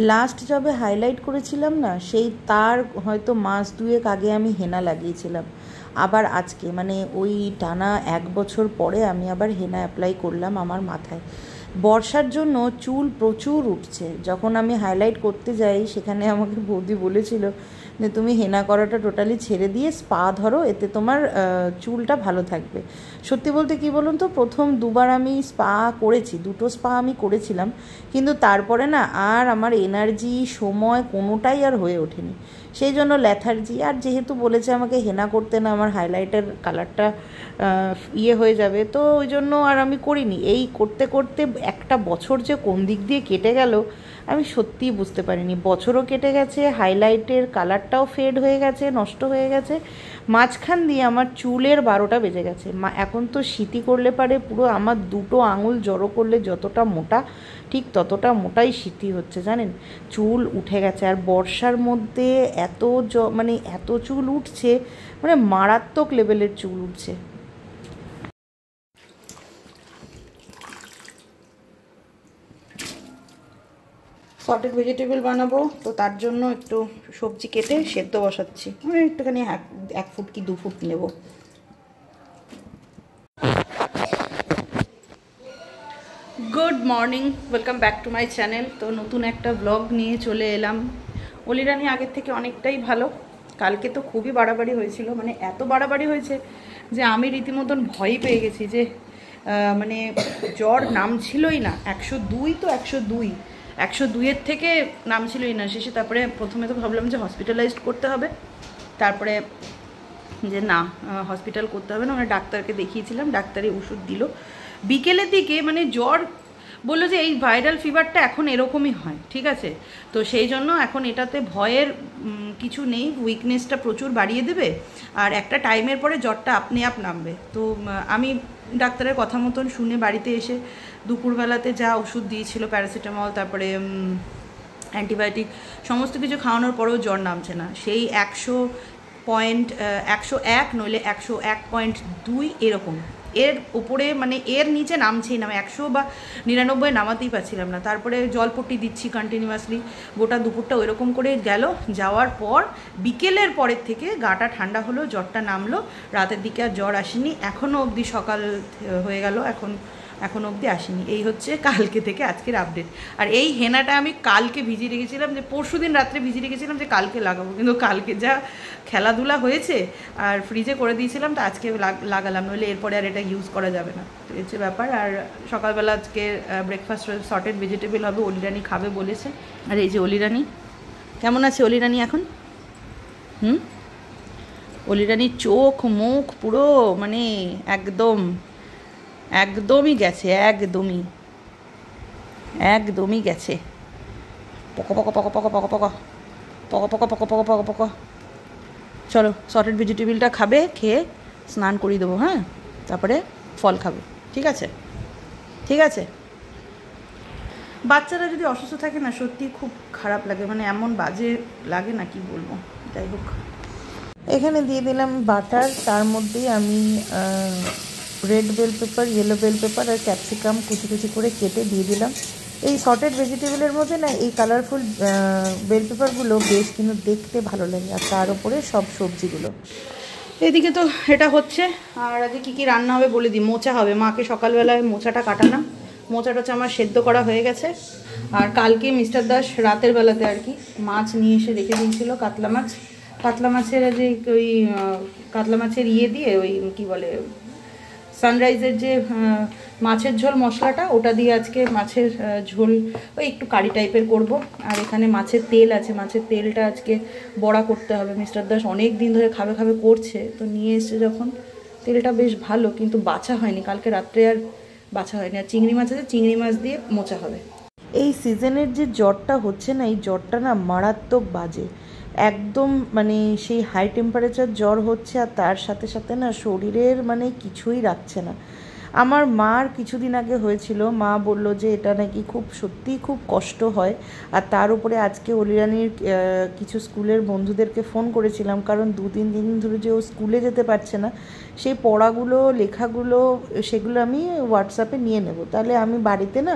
Last যবে highlight করেছিলাম না, সেই তার হয়তো মাস দুয়েক আগে আমি হেনা লাগিয়েছিলাম। আবার আজকে মানে ওই টানা 1 বছর পরে আমি আবার হেনা অ্যাপ্লাই করলাম আমার মাথায়। বর্ষার জন্য চুল প্রচুর উঠছে। যখন আমি হাইলাইট করতে যাই সেখানে আমাকে বৌদি বলেছিল যে তুমি হেনা করাটা টোটালি ছেড়ে দিয়ে স্পা ধরো, এতে তোমার চুলটা ভালো থাকবে। সত্যি বলতে কী বলুন তো, প্রথম 2বার আমি স্পা করেছি, 2টো স্পা আমি করেছিলাম, কিন্তু তারপরে না আর আমার এনার্জি সময় কোনোটাই আর হয়ে ওঠেনি। সেই জন্য ল্যাথার্জি, আর যেহেতু বলেছে আমাকে হেনা করতে না, আমার হাইলাইটের কালারটা হয়ে যাবে, তো ওই জন্য আর আমি করিনি। এই করতে করতে একটা বছর যে কোন দিক দিয়ে কেটে গেল আমি সত্যিই বুঝতে পারিনি। বছরও কেটে গেছে, হাইলাইটের কালারটাও ফেড হয়ে গেছে, নষ্ট হয়ে গেছে, মাঝখান দিয়ে আমার চুলের 12টা বেজে গেছে। এখন তো সিঁথি করলে পারে পুরো আমার 2টো আঙুল জড়ো করলে যতটা মোটা ঠিক ততটা মোটাই সিঁথি হচ্ছে, জানেন। চুল উঠে গেছে, আর বর্ষার মধ্যে মানে এত চুল উঠছে, মানে মারাত্মক লেভেলের চুল উঠছে। সটেড ভেজিটেবল বানাবো, তো তার জন্য একটু সবজি কেটে সেদ্ধ বসাচ্ছি। মানে একটুখানি 1 ফুট কি 2 ফুট নেব। Good morning, welcome back to my channel. তো নতুন একটা ব্লগ নিয়ে চলে এলাম। অলিরানি আগের থেকে অনেকটাই ভালো। কালকে তো খুবই বাড়াবাড়ি হয়েছিল, মানে এত বাড়াবাড়ি হয়েছে যে আমি রীতিমতন ভয়ই পেয়ে গেছি যে মানে জ্বর নামছিলই না। 102, তো 102-102-এর থেকে নামছিলই না। শেষে তারপরে প্রথমে তো ভাবলাম যে হসপিটালাইজড করতে হবে, তারপরে যে না হসপিটাল করতে হবে না, মানে ডাক্তারকে দেখিয়েছিলাম, ডাক্তারই ওষুধ দিল বিকেলের দিকে। মানে জ্বর বললো যে এই ভাইরাল ফিভারটা এখন এরকমই হয়, ঠিক আছে। তো সেই জন্য এখন এটাতে ভয়ের কিছু নেই, উইকনেসটা প্রচুর বাড়িয়ে দেবে, আর একটা টাইমের পরে জ্বরটা আপনি আপ নামবে। তো আমি ডাক্তারের কথা মতন শুনে বাড়িতে এসে দুপুরবেলাতে যা ওষুধ দিয়েছিল, প্যারাসিটামল, তারপরে অ্যান্টিবায়োটিক, সমস্ত কিছু খাওয়ানোর পরেও জ্বর নামছে না। সেই 101 নইলে 101.2 এরকম, এর উপরে মানে এর নিচে নামছেই না। 100 বা 99 নামাতেই পারছিলাম না। তারপরে জলপট্টি দিচ্ছি কন্টিনিউয়াসলি, গোটা দুপুরটা ওইরকম করে গেল। যাওয়ার পর বিকেলের পরের থেকে গাটা ঠান্ডা হলো, জ্বরটা নামলো। রাতের দিকে আর জ্বর আসেনি, এখনও অবধি সকাল হয়ে গেল, এখনও অবধি আসেনি। এই হচ্ছে কালকে থেকে আজকের আপডেট। আর এই হেনাটা আমি কালকে ভিজিয়ে রেখেছিলাম, যে পরশুদিন রাত্রে ভিজিয়ে রেখেছিলাম যে কালকে লাগাবো, কিন্তু কালকে যা খেলাধুলা হয়েছে আর ফ্রিজে করে দিয়েছিলাম, তো আজকে লাগালাম, নইলে এরপরে আর এটা ইউজ করা যাবে না। তো হচ্ছে ব্যাপার। আর সকালবেলা আজকে ব্রেকফাস্ট সর্টেড ভেজিটেবল হবে, অলিরানি খাবে বলেছে। আর এই যে অলিরানি কেমন আছে, অলিরানি এখন অলিরানির চোখ মুখ পুরো মানে একদমই গেছে, একদমই গেছে। পক পক পক পক পক পক পক পক পক পক পক পক। চলো সর্টেড ভেজিটেবলটা খাবে, খেয়ে স্নান করিয়ে দেবো, হ্যাঁ, তারপরে ফল খাবে, ঠিক আছে। বাচ্চারা যদি অসুস্থ থাকে না, সত্যি খুব খারাপ লাগে, মানে এমন বাজে লাগে না, কি বলবো। যাই হোক, এখানে দিয়ে দিলাম বাটার, তার মধ্যেই আমি red bell pepper, yellow bell pepper আর ক্যাপসিকাম কুচি করে কেটে দিয়ে দিলাম। এই সর্টেড ভেজিটেবলের মধ্যে না এই কালারফুল বেল পেপারগুলো বেশ কিন্তু দেখতে ভালো লাগে, আর তার উপরে সব সবজিগুলো। এদিকে তো এটা হচ্ছে। আর আজকে কী রান্না হবে বলে দিই। মোচা হবে, মাকে সকালবেলায় মোচাটা কাটালাম, মোচাটা হচ্ছে আমার সেদ্ধ করা হয়ে গেছে। আর কালকে মিস্টার দাস রাতের বেলাতে আর কি মাছ নিয়ে এসে রেখে দিয়েছিল, কাতলা মাছের যে ওই কাতলা মাছের দিয়ে ওই কী বলে সানরাইজের যে মাছের ঝোল মশলাটা, ওটা দিয়ে আজকে মাছের ঝোল ওই একটু কারি টাইপের করব। আর এখানে মাছের তেল আছে, মাছের তেলটা আজকে বড়া করতে হবে। মিস্টার দাস অনেক দিন ধরে খাবে করছে, তো নিয়ে এসছে যখন। তেলটা বেশ ভালো, কিন্তু বাছা হয়নি, কালকে রাত্রে আর বাছা হয়নি। আর চিংড়ি মাছ আছে, চিংড়ি মাছ দিয়ে মোচা হবে। এই সিজনের যে জ্বরটা হচ্ছে না, এই জ্বরটা না মারাত্মক বাজে, একদম মানে সেই হাই টেম্পারেচার জ্বর হচ্ছে, আর তার সাথে সাথে না শরীরের মানে কিছুই রাখছে না। আমার মার কিছুদিন আগে হয়েছিল, মা বলল যে এটা নাকি সত্যিই খুব কষ্ট হয়। আর তার উপরে আজকে অলিরানির কিছু স্কুলের বন্ধুদেরকে ফোন করেছিলাম, কারণ 2-3 দিন ধরে যে ও স্কুলে যেতে পারছে না, সেই পড়াগুলো লেখাগুলো সেগুলো আমি হোয়াটসঅ্যাপে নিয়ে নেব। তাহলে আমি বাড়িতে না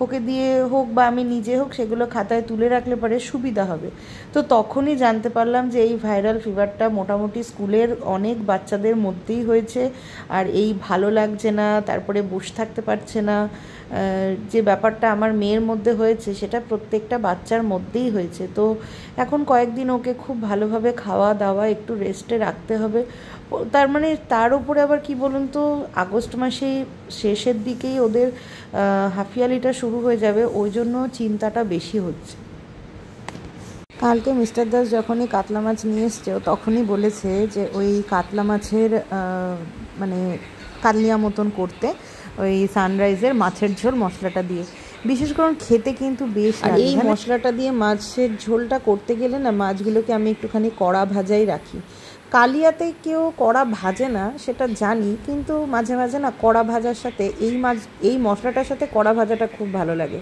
ওকে দিয়ে হোক বা আমি নিজে হোক সেগুলো খাতায় তুলে রাখলে পরে সুবিধা হবে। তো তখনই জানতে পারলাম যে এই ভাইরাল ফিভারটা মোটামুটি স্কুলের অনেক বাচ্চাদের মধ্যেই হয়েছে। আর এই ভালো লাগছে না, তারপরে বসে থাকতে পারছে না, যে ব্যাপারটা আমার মেয়ের মধ্যে হয়েছে সেটা প্রত্যেকটা বাচ্চার মধ্যেই হয়েছে। তো এখন কয়েকদিন ওকে খুব ভালোভাবে খাওয়া দাওয়া একটু রেস্টে রাখতে হবে। তার মানে তার উপরে আবার কি বলুন তো, আগস্ট মাসেই শেষের দিকেই ওদের হাফিয়ালিটা শুরু হয়ে যাবে, ওই জন্য চিন্তাটা বেশি হচ্ছে। কালকে মিস্টার দাস যখনই কাতলা মাছ নিয়ে এসছে তখনই বলেছে যে ওই কাতলা মাছের মানে কালিয়া মতন করতে, ওই সানরাইজের মাছের ঝোল মশলাটা দিয়ে, বিশেষ করে খেতে কিন্তু বেশ। আর এই মশলাটা দিয়ে মাছের ঝোলটা করতে গেলে না মাছগুলোকে আমি একটুখানি কড়া ভাজাই রাখি। কালিয়াতে কেউ কড়া ভাজে না সেটা জানি, কিন্তু মাঝে মাঝে না কড়া ভাজার সাথে এই মশলাটার সাথে কড়া ভাজাটা খুব ভালো লাগে।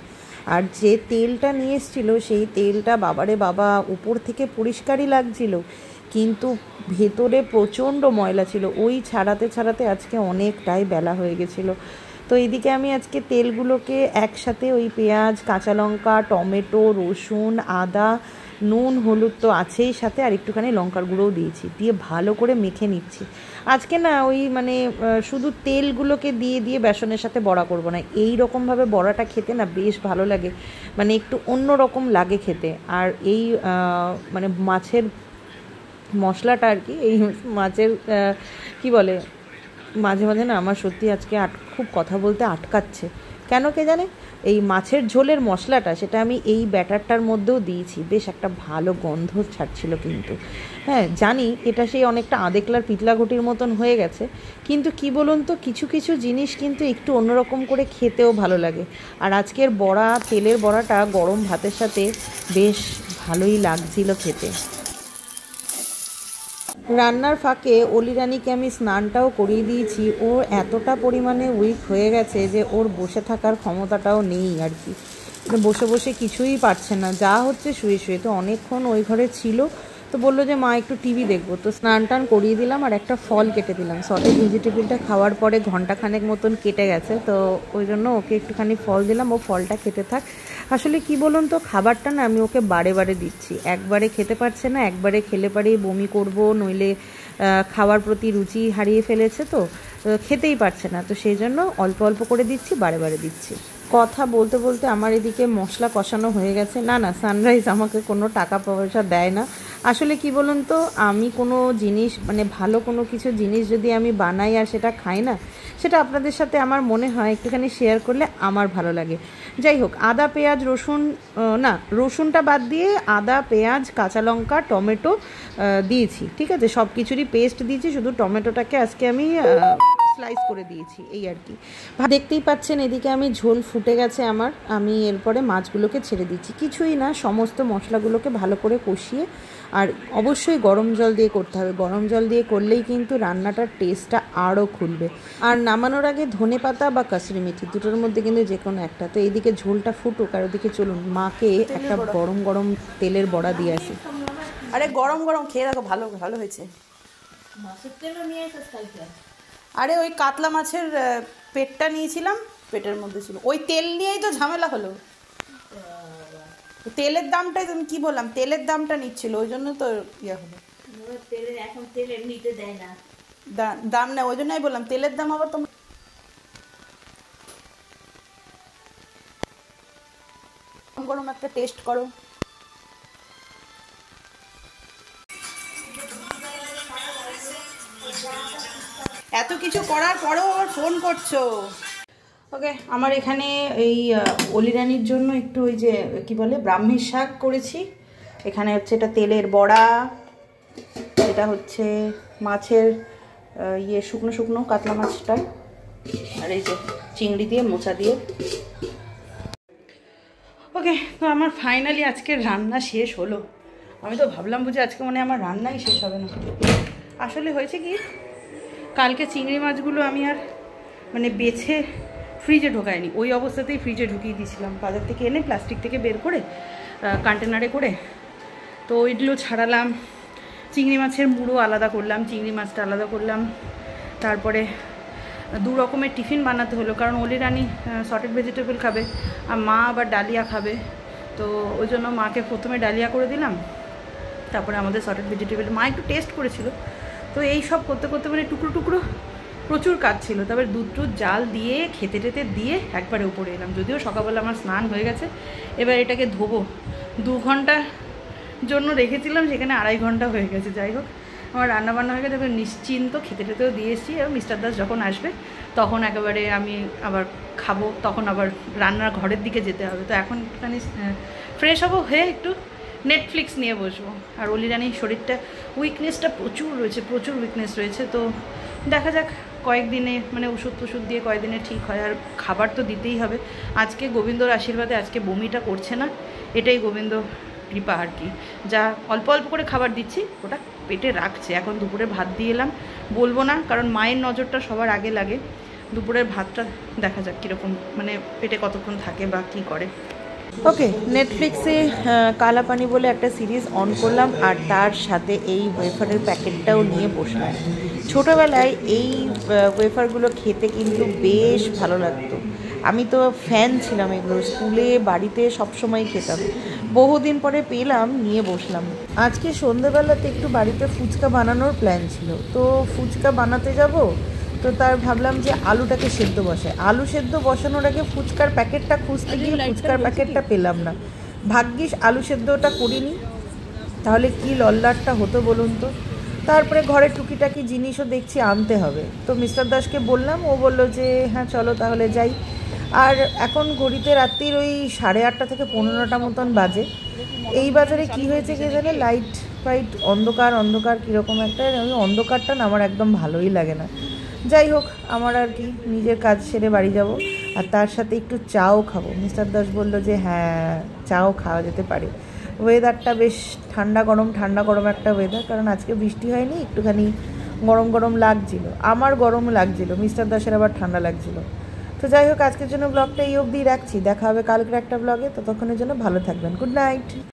আর যে তেলটা নিয়ে এসেছিল সেই তেলটা বাবারে বাবা, উপর থেকে পরিষ্কারই লাগছিল কিন্তু ভেতরে প্রচণ্ড ময়লা ছিল। ওই ছাড়াতে ছাড়াতে আজকে অনেকটাই বেলা হয়ে গেছিলো। তো এইদিকে আমি আজকে তেলগুলোকে একসাথে ওই পেঁয়াজ, কাঁচা লঙ্কা, টমেটো, রসুন, আদা, নুন, হলুদ তো আছেই, সাথে আর একটুখানি লঙ্কার গুঁড়োও দিয়েছি, দিয়ে ভালো করে মেখে নিচ্ছি। আজকে না ওই মানে শুধু তেলগুলোকে দিয়ে দিয়ে বেসনের সাথে বড়া করব না, এই রকমভাবে বড়াটা খেতে না বেশ ভালো লাগে, মানে একটু অন্য রকম লাগে খেতে। আর এই মানে মাছের মশলাটা আর কি, এই মাছের কি বলে, মাঝে মাঝে না আমার সত্যি আজকে খুব কথা বলতে আটকাচ্ছে কেন কে জানে। এই মাছের ঝোলের মশলাটা সেটা আমি এই ব্যাটারটার মধ্যেও দিয়েছি, বেশ একটা ভালো গন্ধ ছাড়ছিল কিন্তু। হ্যাঁ জানি এটা সেই অনেকটা আদেকলার পিতলা ঘটির মতন হয়ে গেছে, কিন্তু কি বলুন তো, কিছু কিছু জিনিস কিন্তু একটু অন্যরকম করে খেতেও ভালো লাগে। আর আজকের বড়া, তেলের বড়াটা গরম ভাতের সাথে বেশ ভালোই লাগছিল খেতে। রান্নার ফাঁকে অলি রানীকে আমি স্নানটাও করিয়ে দিয়েছি। ও এতটা পরিমাণে উইক হয়ে গেছে যে ওর বসে থাকার ক্ষমতাটাও নেই আর কি, বসে বসে কিছুই পারছে না, যা হচ্ছে শুয়ে শুয়ে। তো অনেকক্ষণ ওই ঘরে ছিল, তো বললো যে মা একটু টিভি দেখবো, তো স্নান টান করিয়ে দিলাম আর একটা ফল কেটে দিলাম। সটেজ ভেজিটেবিলটা খাওয়ার পরে ঘন্টাখানেক মতন কেটে গেছে, তো ওই জন্য ওকে একটুখানি ফল দিলাম, ও ফলটা খেতে থাক। আসলে কি বলুন তো, খাবারটা না আমি ওকে বারে বারে দিচ্ছি, একবারে খেতে পারছে না, একবারে খেলে পারেই বমি করব, নইলে খাওয়ার প্রতি রুচি হারিয়ে ফেলেছে, তো খেতেই পারছে না। তো সেই জন্য অল্প অল্প করে দিচ্ছি, বারে বারে দিচ্ছি। কথা বলতে বলতে আমার এদিকে মশলা কষানো হয়ে গেছে। না না, সানরাইজ আমাকে কোনো টাকা পয়সা দেয় না। আসলে কি বলুন তো, আমি কোনো জিনিস মানে ভালো কোনো কিছু জিনিস যদি আমি বানাই আর সেটা খাই না, সেটা আপনাদের সাথে আমার মনে হয় একটুখানি শেয়ার করলে আমার ভালো লাগে। যাই হোক, আদা পেঁয়াজ রসুন, না রসুনটা বাদ দিয়ে আদা পেঁয়াজ কাঁচা লঙ্কা টমেটো দিয়েছি, ঠিক আছে, সব কিছুরই পেস্ট দিয়েছি, শুধু টমেটোটাকে আজকে আমি স্লাইস করে দিয়েছি, এই আর কি। দেখতেই পাচ্ছেন এদিকে আমি ঝোল ফুটে গেছে আমার, আমি এরপরে মাছগুলোকে ছেড়ে দিচ্ছি। কিছুই না, সমস্ত মশলাগুলোকে ভালো করে কষিয়ে, আর অবশ্যই গরম জল দিয়ে করতে হবে, গরম জল দিয়ে করলেই কিন্তু রান্নাটার টেস্টটা আরও খুলবে। আর নামানোর আগে ধনেপাতা বা কাসুরি মেথি দুটোর মধ্যে কিন্তু যে কোনো একটা। তো এইদিকে ঝোলটা ফুটুক, আর ওদিকে চলুন মাকে একটা গরম গরম তেলের বড়া দিয়ে আসি। আরে গরম গরম খেয়ে দেখো, ভালো ভালো হয়েছে। মাছের তেলও নিয়ে এসেছিস কালকে? আরে ওই কাতলা মাছের পেটটা নিয়েছিলাম, পেটের মধ্যে ছিল, ওই তেল নিয়েই তো ঝামেলা হলো। তেলের দামটাই তুমি কি বললাম, তেলের দামটা নিচ্ছিল, ওই জন্য তো ইয়ে হলো। তেলের এখন তেল এমনিতে দেয় না, দাম নেই, ওই জন্যই বললাম তেলের দাম আবার তোমরা গরম একটা টেস্ট করো। এত কিছু করার পরেও আবার ফোন করছো। ওকে, আমার এখানে এই অলিরানির জন্য একটু ওই যে কি বলে ব্রাহ্মীর শাক করেছি। এখানে হচ্ছে এটা তেলের বড়া, এটা হচ্ছে মাছের ইয়ে শুকনো শুকনো কাতলা মাছটা, আর এই যে চিংড়ি দিয়ে মোচা দিয়ে। ওকে, তো আমার ফাইনালি আজকের রান্না শেষ হলো। আমি তো ভাবলাম বুঝে আজকে মনে আমার রান্নাই শেষ হবে না। আসলে হয়েছে কি, কালকে চিংড়ি মাছগুলো আমি আর মানে বেছে ফ্রিজে ঢোকায়নি, ওই অবস্থাতেই ফ্রিজে ঢুকিয়ে দিয়েছিলাম, বাজার থেকে এনে প্লাস্টিক থেকে বের করে কন্টেনারে করে। তো ওইগুলো ছাড়ালাম, চিংড়ি মাছের মুড়ো আলাদা করলাম, চিংড়ি মাছটা আলাদা করলাম, তারপরে দু রকমের টিফিন বানাতে হলো, কারণ অলি রানী সটেড ভেজিটেবল খাবে আর মা আবার ডালিয়া খাবে। তো ওই জন্য মাকে প্রথমে ডালিয়া করে দিলাম, তারপরে আমাদের সটেড ভেজিটেবল মা একটু টেস্ট করেছিল। তো এই সব করতে করতে মানে টুকরো টুকরো প্রচুর কাজ ছিল। তারপরে দুধ জাল দিয়ে খেতে টেতে দিয়ে একবারে উপরে এলাম। যদিও সকালবেলা আমার স্নান হয়ে গেছে, এবার এটাকে ধোবো। 2 ঘন্টার জন্য রেখেছিলাম, সেখানে 2.5 ঘন্টা হয়ে গেছে। যাই হোক, আমার রান্নাবান্না হয়ে গেছে, এবার নিশ্চিন্ত খেতে টেতেও দিয়ে এসেছি। এবং মিস্টার দাস যখন আসবে তখন একেবারে আমি আবার খাবো, তখন আবার রান্নার ঘরের দিকে যেতে হবে। তো এখন একটুখানি ফ্রেশ হবো, হয়ে একটু নেটফ্লিক্স নিয়ে বসবো। আর অলি রানীর শরীরটা উইকনেসটা প্রচুর রয়েছে, প্রচুর উইকনেস রয়েছে। তো দেখা যাক কয়েকদিনে মানে ওষুধ টষুধ দিয়ে কয়েকদিনে ঠিক হয়। আর খাবার তো দিতেই হবে। আজকে গোবিন্দর আশীর্বাদে আজকে বমিটা করছে না, এটাই গোবিন্দ কৃপা আর কি। যা অল্প অল্প করে খাবার দিচ্ছি ওটা পেটে রাখছে। এখন দুপুরে ভাত দিয়ে এলাম, বলবো না কারণ মায়ের নজরটা সবার আগে লাগে। দুপুরের ভাতটা দেখা যাক কীরকম মানে পেটে কতক্ষণ থাকে বা কী করে। ওকে, নেটফ্লিক্সে কালা পানি বলে একটা সিরিজ অন করলাম, আর তার সাথে এই ওয়েফারের প্যাকেটটাও নিয়ে বসলাম। ছোটোবেলায় এই ওয়েফারগুলো খেতে কিন্তু বেশ ভালো লাগতো। আমি তো ফ্যান ছিলাম এগুলো, স্কুলে বাড়িতে সবসময় খেতাম। বহুদিন পরে পেলাম, নিয়ে বসলাম। আজকে সন্ধ্যেবেলাতে একটু বাড়িতে ফুচকা বানানোর প্ল্যান ছিল, তো ফুচকা বানাতে যাব। তো তার ভাবলাম যে আলুটাকে সেদ্ধ বসায়। আলু সেদ্ধ বসানোর আগে ফুচকার প্যাকেটটা খুঁজতে গিয়ে ফুচকার প্যাকেটটা পেলাম না। ভাগ্যিস আলু সেদ্ধটা করিনি, তাহলে কি লল্লাটটা হতো বলুন তো। তারপরে ঘরে টুকিটাকি জিনিসও দেখছি আনতে হবে। তো মিস্টার দাসকে বললাম, ও বললো যে হ্যাঁ চলো তাহলে যাই। আর এখন ঘড়িতে রাত্রির ওই 8:30 থেকে 15টা মতন বাজে। এই বাজারে কি হয়েছে কে জানে, লাইট ফাইট অন্ধকার অন্ধকার কীরকম একটা। ওই অন্ধকারটা না আমার একদম ভালোই লাগে না। যাই হোক, আমার আর কি, নিজের কাজ সেরে বাড়ি যাব, আর তার সাথে একটু চাও খাবো। মিস্টার দাস বললো যে হ্যাঁ চাও খাওয়া যেতে পারে। ওয়েদারটা বেশ ঠান্ডা গরম একটা ওয়েদার, কারণ আজকে বৃষ্টি হয়নি, একটুখানি গরম গরম লাগছিল। আমার গরম লাগছিল, মিস্টার দাসের আবার ঠান্ডা লাগছিল। তো যাই হোক, আজকের জন্য ব্লগটা এই অবধি রাখছি। দেখা হবে কালকের একটা ব্লগে। ততক্ষণের জন্য ভালো থাকবেন। Good night.